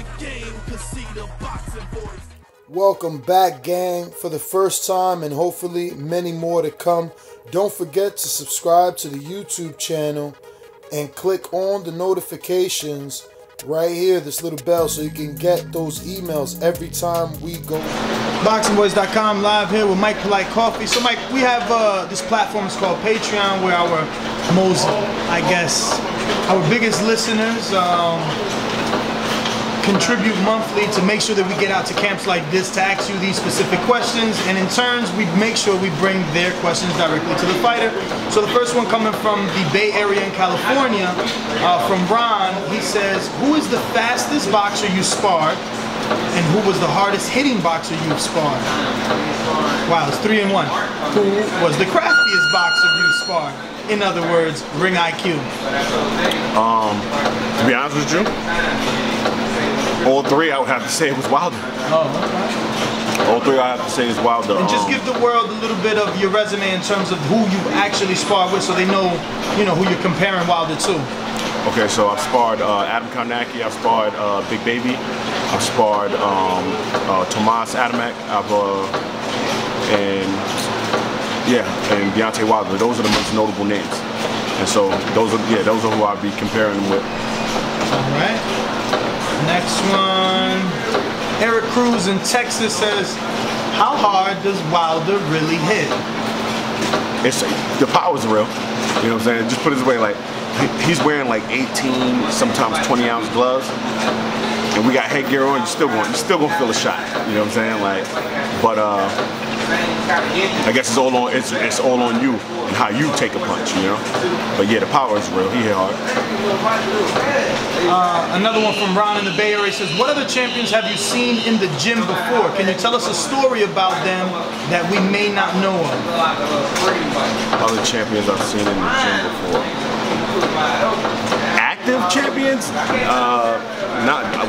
the game, cause see the boxing voice. Welcome back, gang, for the first time and hopefully many more to come. Don't forget to subscribe to the YouTube channel and click on the notifications right here, this little bell, so you can get those emails every time we go. ThaBoxingvoice.com, live here with Mike Polite Coffee. So Mike, we have this platform, it's called Patreon, where our most, I guess, our biggest listeners contribute monthly to make sure that we get out to camps like this to ask you these specific questions, and in turns we make sure we bring their questions directly to the fighter. So the first one coming from the Bay Area in California, from Ron. He says, who is the fastest boxer you sparred, and who was the hardest hitting boxer you've sparred? Wow, it's 3 in 1. Who was the craftiest boxer you sparred? In other words, ring IQ. To be honest with you, all three I would have to say it was Wilder. Oh, okay. All three I have to say is Wilder. And just give the world a little bit of your resume in terms of who you actually sparred with, so they know, you know, who you're comparing Wilder to. Okay, so I've sparred Adam Karnacki, I've sparred Big Baby, I've sparred Tomas Adamek, and Deontay Wilder. Those are the most notable names. And so those are who I'd be comparing them with. All right. Next one, Eric Cruz in Texas says, how hard does Wilder really hit? The power's real. You know what I'm saying? Just put it this way, like, he's wearing like 18, sometimes 20-ounce gloves, and we got headgear on. You're still gonna feel a shot. You know what I'm saying? Like, but I guess it's all on you and how you take a punch. You know. But yeah, the power is real. He hit hard. Another one from Ron in the Bay Area says, what other champions have you seen in the gym before? Can you tell us a story about them that we may not know of? Other champions I've seen in the gym before. Active champions?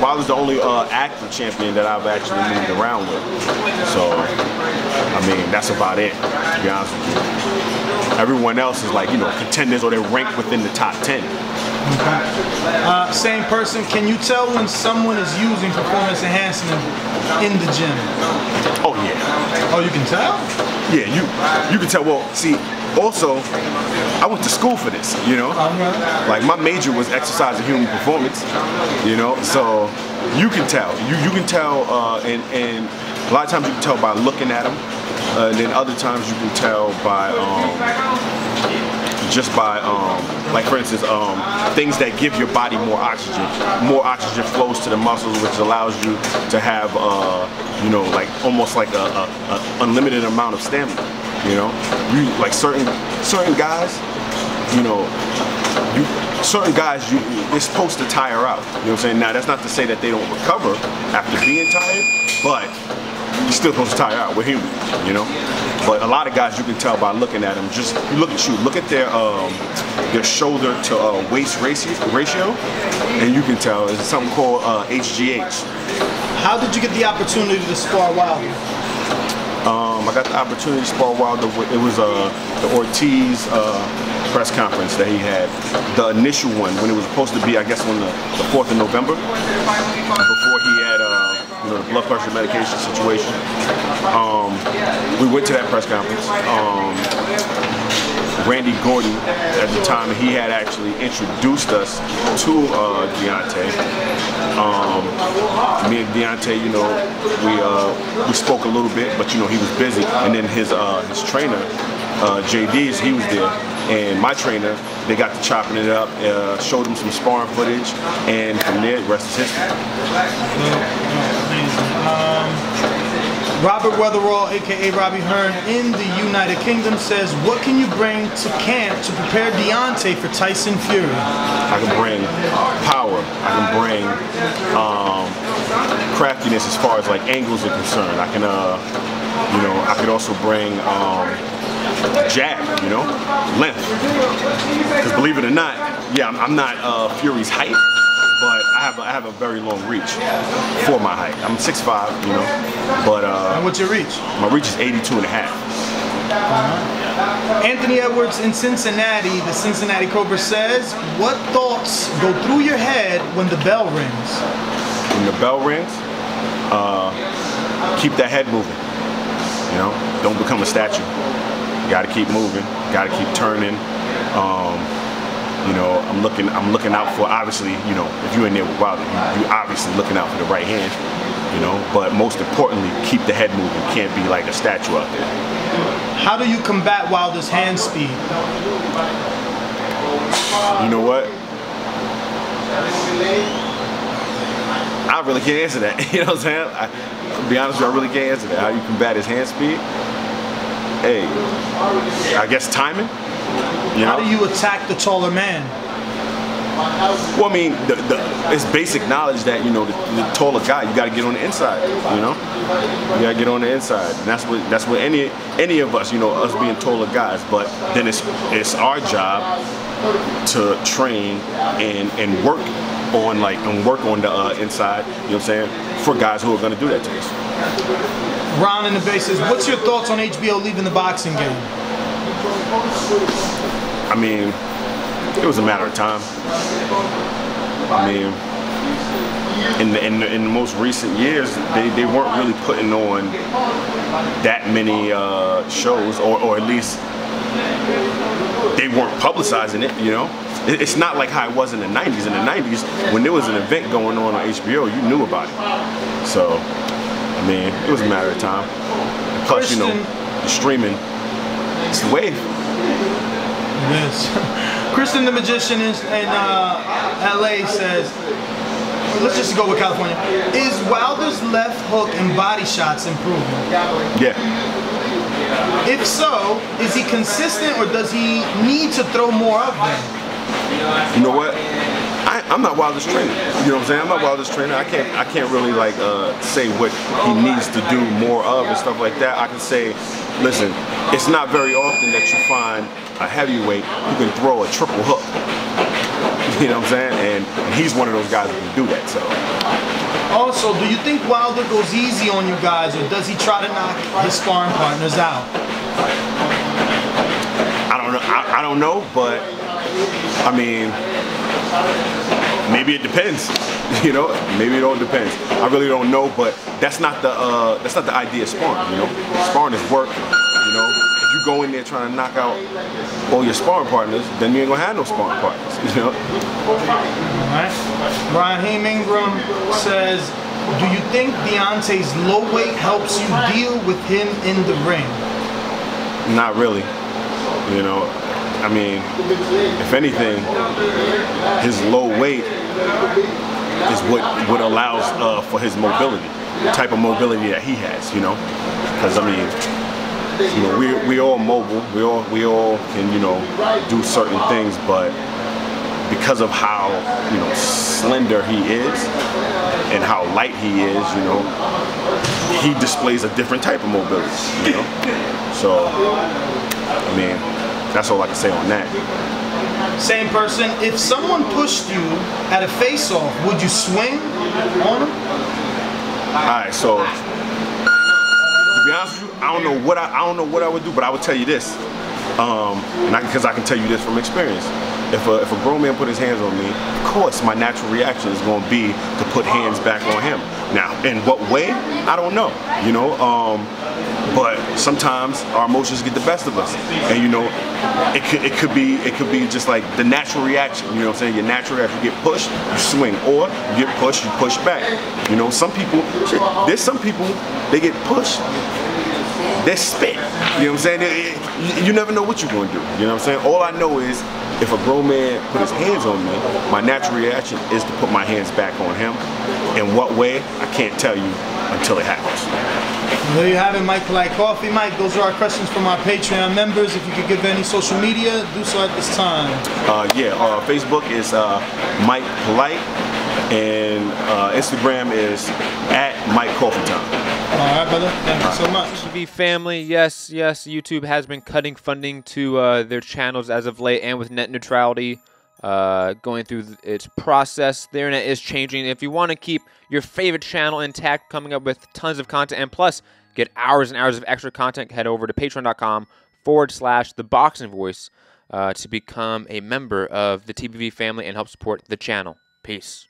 Wilder's the only active champion that I've actually moved around with. So, I mean, that's about it, to be honest with you. Everyone else is like, you know, contenders, or they're ranked within the top 10. Okay. Same person, can you tell when someone is using performance enhancement in the gym? Oh yeah. Oh, you can tell? Yeah, you can tell. Well, see, also, I went to school for this, you know? Like, my major was exercise and human performance, you know? So, you can tell. You can tell, and a lot of times you can tell by looking at them, and then other times you can tell by, like for instance, things that give your body more oxygen. More oxygen flows to the muscles, which allows you to have, you know, like almost like a unlimited amount of stamina. You know, like certain guys, you know, they're supposed to tire out. You know what I'm saying? Now that's not to say that they don't recover after being tired, but you're still supposed to tire out. We're human, you know. But a lot of guys, you can tell by looking at them. Just look at their shoulder to waist ratio, and you can tell it's something called HGH. How did you get the opportunity to spar Wilder? I got the opportunity to spar Wilder. It was the Ortiz press conference that he had. The initial one, when it was supposed to be, I guess, on the 4th of November, before he had you know, the blood pressure medication situation. We went to that press conference. Randy Gordon, at the time, he had actually introduced us to Deontay. Me and Deontay, you know, we spoke a little bit, but you know, he was busy. And then his trainer, JD's, he was there, and my trainer, they got to chopping it up, showed him some sparring footage, and from there, the rest is history. Robert Weatherall, aka Robbie Hearn, in the United Kingdom says, what can you bring to camp to prepare Deontay for Tyson Fury? I can bring power. I can bring craftiness as far as like angles are concerned. I can, you know, I could also bring jab, you know, length. Because believe it or not, yeah, I'm not Fury's height, but I have a very long reach for my height. I'm 6'5", you know, but and what's your reach? My reach is 82.5. Anthony Edwards in Cincinnati, the Cincinnati Cobra says, what thoughts go through your head when the bell rings? when the bell rings, keep that head moving. You know, don't become a statue. You got to keep moving. Got to keep turning. You know, I'm looking out for, obviously, you know, if you're in there with Wilder, you're obviously looking out for the right hand. You know, but most importantly, keep the head moving. Can't be like a statue out there. How do you combat Wilder's hand speed? You know what? I really can't answer that. You know what I'm saying? I'll be honest with you, I really can't answer that. How you combat his hand speed? Hey, I guess timing. You know? How do you attack the taller man? Well, I mean, it's basic knowledge that, you know, the taller guy, you got to get on the inside. You know, you got to get on the inside, and that's what any of us, you know, us being taller guys. But then it's our job to train and work on the inside. You know what I'm saying? For guys who are going to do that to us. Ron in the base says, what's your thoughts on HBO leaving the boxing game? I mean, it was a matter of time. I mean, in the most recent years, they weren't really putting on that many shows, or at least they weren't publicizing it. You know, it's not like how it was in the '90s. In the '90s, when there was an event going on HBO, you knew about it. So, I mean, it was a matter of time. And plus, you know, the streaming, it's the wave. It is. Kristen the Magician in LA says, let's just go with California. Is Wilder's left hook and body shots improving? Yeah. If so, is he consistent or does he need to throw more of them? You know what? I'm not Wilder's trainer. You know what I'm saying? I'm not Wilder's trainer. I can't really like say what he needs to do more of and stuff like that. I can say, listen, it's not very often that you find a heavyweight who can throw a triple hook. You know what I'm saying? And he's one of those guys who can do that. So. Also, do you think Wilder goes easy on you guys, or does he try to knock his sparring partners out? I don't know. I don't know, but I mean, maybe it depends. You know, maybe it all depends. I really don't know, but that's not the idea of sparring. You know, sparring is work. You know, if you go in there trying to knock out all your sparring partners, then you ain't gonna have no sparring partners. You know. All right. Raheem Ingram says, do you think Deontay's low weight helps you deal with him in the ring? Not really. You know, I mean, if anything, his low weight is what allows for his mobility, the type of mobility that he has. You know, because I mean, you know, we all mobile, we all can, you know, do certain things, but because of how, you know, slender he is and how light he is, you know, he displays a different type of mobility. You know, so I mean, that's all I can say on that. Same person, if someone pushed you at a face-off, would you swing on him? Alright, so to be honest with you, I don't know what I would do, but I would tell you this, because I can tell you this from experience. If a grown man put his hands on me, of course my natural reaction is going to be to put hands back on him. Now, in what way? I don't know. You know, but sometimes our emotions get the best of us, and you know, it could be just like the natural reaction. You know what I'm saying? Your natural reaction, you get pushed, you swing, or you get pushed, you push back. You know, some people, there's some people, they get pushed, they spit. You know what I'm saying? You never know what you're going to do. You know what I'm saying? All I know is, if a grown man put his hands on me, my natural reaction is to put my hands back on him. In what way? I can't tell you until it happens. There you have it, Mike Polite Coffee. Mike, those are our questions from our Patreon members. If you could give any social media, do so at this time. Facebook is Mike Polite, and Instagram is @MikeCoffeeTime. All right, brother. Thank you so much. TV family, yes, YouTube has been cutting funding to their channels as of late, and with net neutrality going through its process, the internet is changing. If you want to keep your favorite channel intact, coming up with tons of content, and plus get hours and hours of extra content, head over to patreon.com/ThaBoxingvoice to become a member of the TBV family and help support the channel. Peace.